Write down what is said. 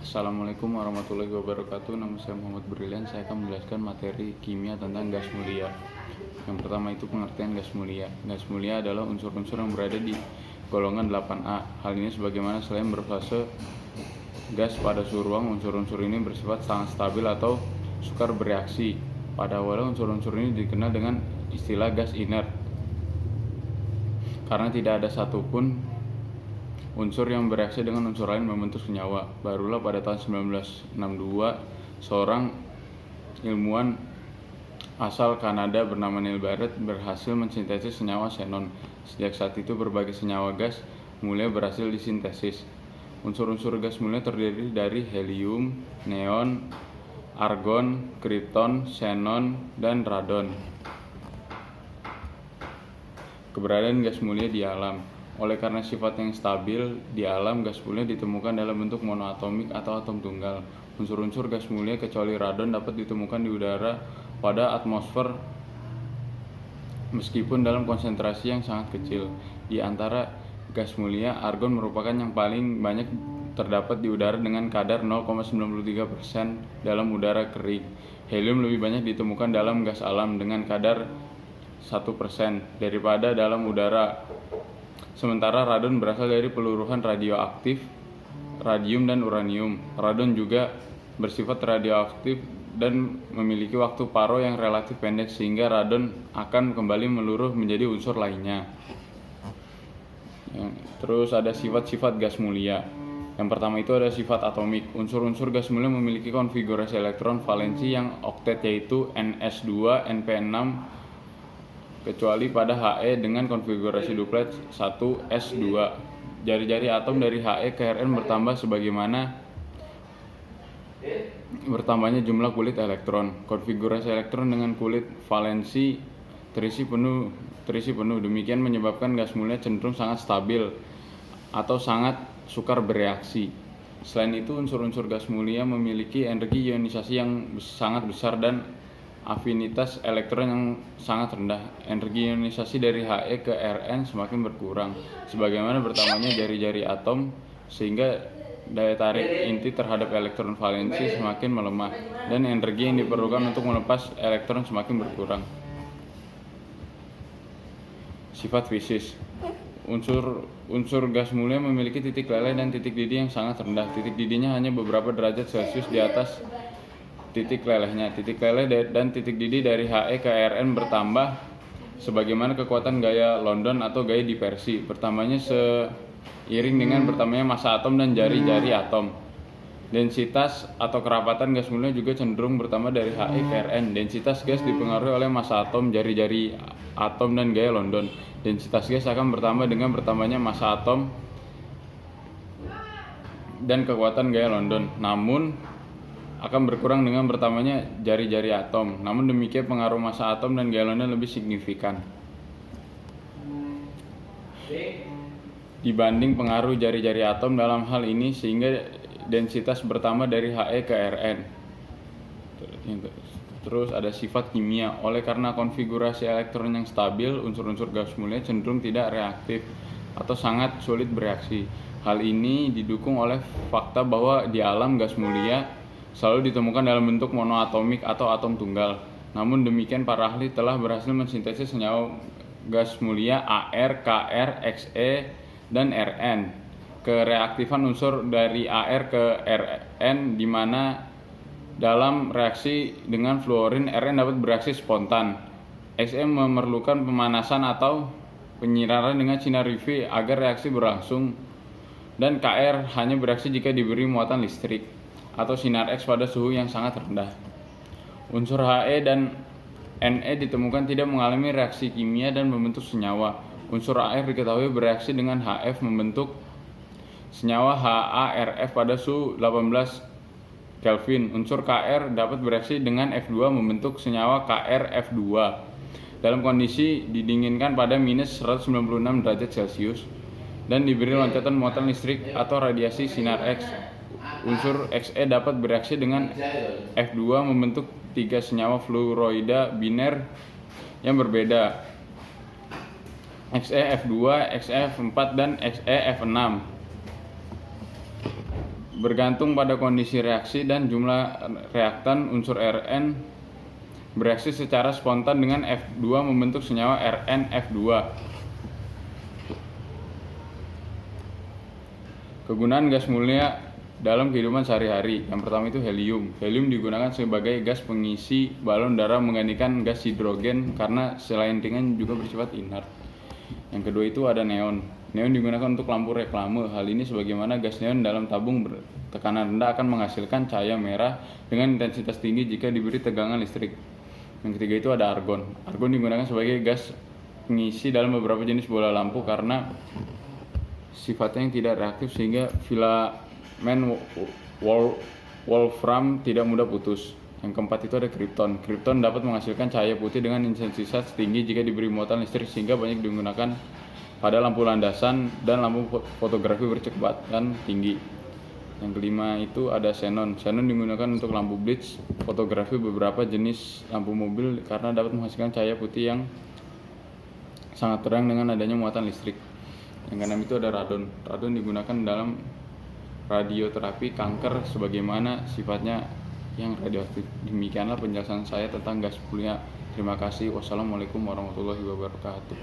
Assalamualaikum warahmatullahi wabarakatuh. Nama saya Muhammad Brilian. Saya akan menjelaskan materi kimia tentang gas mulia. Yang pertama itu pengertian gas mulia. Gas mulia adalah unsur-unsur yang berada di golongan 8A. Hal ini sebagaimana selain berfase gas pada suhu ruang, unsur-unsur ini bersifat sangat stabil atau sukar bereaksi. Pada awalnya unsur-unsur ini dikenal dengan istilah gas inert karena tidak ada satupun unsur yang bereaksi dengan unsur lain membentuk senyawa. Barulah pada tahun 1962 seorang ilmuwan asal Kanada bernama Neil Barrett berhasil mensintesis senyawa xenon. Sejak saat itu berbagai senyawa gas mulia berhasil disintesis. Unsur-unsur gas mulia terdiri dari helium, neon, argon, krypton, xenon, dan radon. Keberadaan gas mulia di alam. Oleh karena sifat yang stabil, di alam gas mulia ditemukan dalam bentuk monoatomik atau atom tunggal. Unsur-unsur gas mulia kecuali radon dapat ditemukan di udara pada atmosfer meskipun dalam konsentrasi yang sangat kecil. Di antara gas mulia, argon merupakan yang paling banyak terdapat di udara dengan kadar 0,93% dalam udara kering. Helium lebih banyak ditemukan dalam gas alam dengan kadar 1% daripada dalam udara. Sementara radon berasal dari peluruhan radioaktif radium dan uranium. Radon juga bersifat radioaktif dan memiliki waktu paro yang relatif pendek sehingga radon akan kembali meluruh menjadi unsur lainnya. Terus ada sifat-sifat gas mulia. Yang pertama itu ada sifat atomik. Unsur-unsur gas mulia memiliki konfigurasi elektron valensi yang oktet yaitu Ns2, Np6 kecuali pada He dengan konfigurasi duplet 1s2. Jari-jari atom dari He ke Rn bertambah sebagaimana bertambahnya jumlah kulit elektron. Konfigurasi elektron dengan kulit valensi terisi penuh. Demikian menyebabkan gas mulia cenderung sangat stabil atau sangat sukar bereaksi. Selain itu, unsur-unsur gas mulia memiliki energi ionisasi yang sangat besar dan afinitas elektron yang sangat rendah. Energi ionisasi dari He ke Rn semakin berkurang sebagaimana bertambahnya jari-jari atom sehingga daya tarik inti terhadap elektron valensi semakin melemah dan energi yang diperlukan untuk melepas elektron semakin berkurang. Sifat fisis. Unsur gas mulia memiliki titik leleh dan titik didih yang sangat rendah. Titik didihnya hanya beberapa derajat Celcius di atas titik lelehnya. Titik leleh dan titik didih dari He ke Rn bertambah sebagaimana kekuatan gaya London atau gaya dispersi. Bertambahnya seiring dengan bertambahnya massa atom dan jari-jari atom. Densitas atau kerapatan gas mulia juga cenderung bertambah dari He ke Rn. Densitas gas dipengaruhi oleh massa atom, jari-jari atom, dan gaya London. Densitas gas akan bertambah dengan bertambahnya massa atom dan kekuatan gaya London. Namun akan berkurang dengan bertambahnya jari-jari atom. Namun demikian pengaruh massa atom dan gaya London lebih signifikan dibanding pengaruh jari-jari atom dalam hal ini sehingga densitas bertambah dari He ke Rn. Terus ada sifat kimia. Oleh karena konfigurasi elektron yang stabil, unsur-unsur gas mulia cenderung tidak reaktif atau sangat sulit bereaksi. Hal ini didukung oleh fakta bahwa di alam gas mulia selalu ditemukan dalam bentuk monoatomik atau atom tunggal. Namun demikian para ahli telah berhasil mensintesis senyawa gas mulia Ar, Kr, Xe, dan Rn. Kereaktifan unsur dari Ar ke Rn di mana dalam reaksi dengan fluorin Rn dapat bereaksi spontan. Xe memerlukan pemanasan atau penyiraran dengan sinar UV agar reaksi berlangsung, dan Kr hanya bereaksi jika diberi muatan listrik atau sinar X pada suhu yang sangat rendah. Unsur He dan Ne ditemukan tidak mengalami reaksi kimia dan membentuk senyawa. Unsur Ar diketahui bereaksi dengan Hf membentuk senyawa HaRF pada suhu 18 Kelvin. Unsur Kr dapat bereaksi dengan F2 membentuk senyawa KrF2 dalam kondisi didinginkan pada minus 196 derajat Celcius dan diberi loncatan muatan listrik atau radiasi sinar X. Unsur Xe dapat bereaksi dengan F2 membentuk 3 senyawa fluorida biner yang berbeda, XeF2, XeF4, dan XeF6. bergantung pada kondisi reaksi dan jumlah reaktan. Unsur Rn bereaksi secara spontan dengan F2 membentuk senyawa RnF2. Kegunaan gas mulia dalam kehidupan sehari-hari. Yang pertama itu helium. Helium digunakan sebagai gas pengisi balon darah menggantikan gas hidrogen karena selain ringan juga bersifat inert. Yang kedua itu ada neon. Neon digunakan untuk lampu reklame. Hal ini sebagaimana gas neon dalam tabung bertekanan rendah akan menghasilkan cahaya merah dengan intensitas tinggi jika diberi tegangan listrik. Yang ketiga itu ada argon. Argon digunakan sebagai gas pengisi dalam beberapa jenis bola lampu karena sifatnya yang tidak reaktif sehingga filamen wolfram tidak mudah putus. Yang keempat itu ada krypton. Krypton dapat menghasilkan cahaya putih dengan intensitas tinggi jika diberi muatan listrik sehingga banyak digunakan pada lampu landasan dan lampu fotografi berkecepatan tinggi. Yang kelima itu ada xenon. Xenon digunakan untuk lampu blitz, fotografi beberapa jenis lampu mobil karena dapat menghasilkan cahaya putih yang sangat terang dengan adanya muatan listrik. Yang keenam itu ada radon. Radon digunakan dalam radioterapi kanker sebagaimana sifatnya yang radioaktif. Demikianlah penjelasan saya tentang gas mulia. Terima kasih. Wassalamualaikum warahmatullahi wabarakatuh.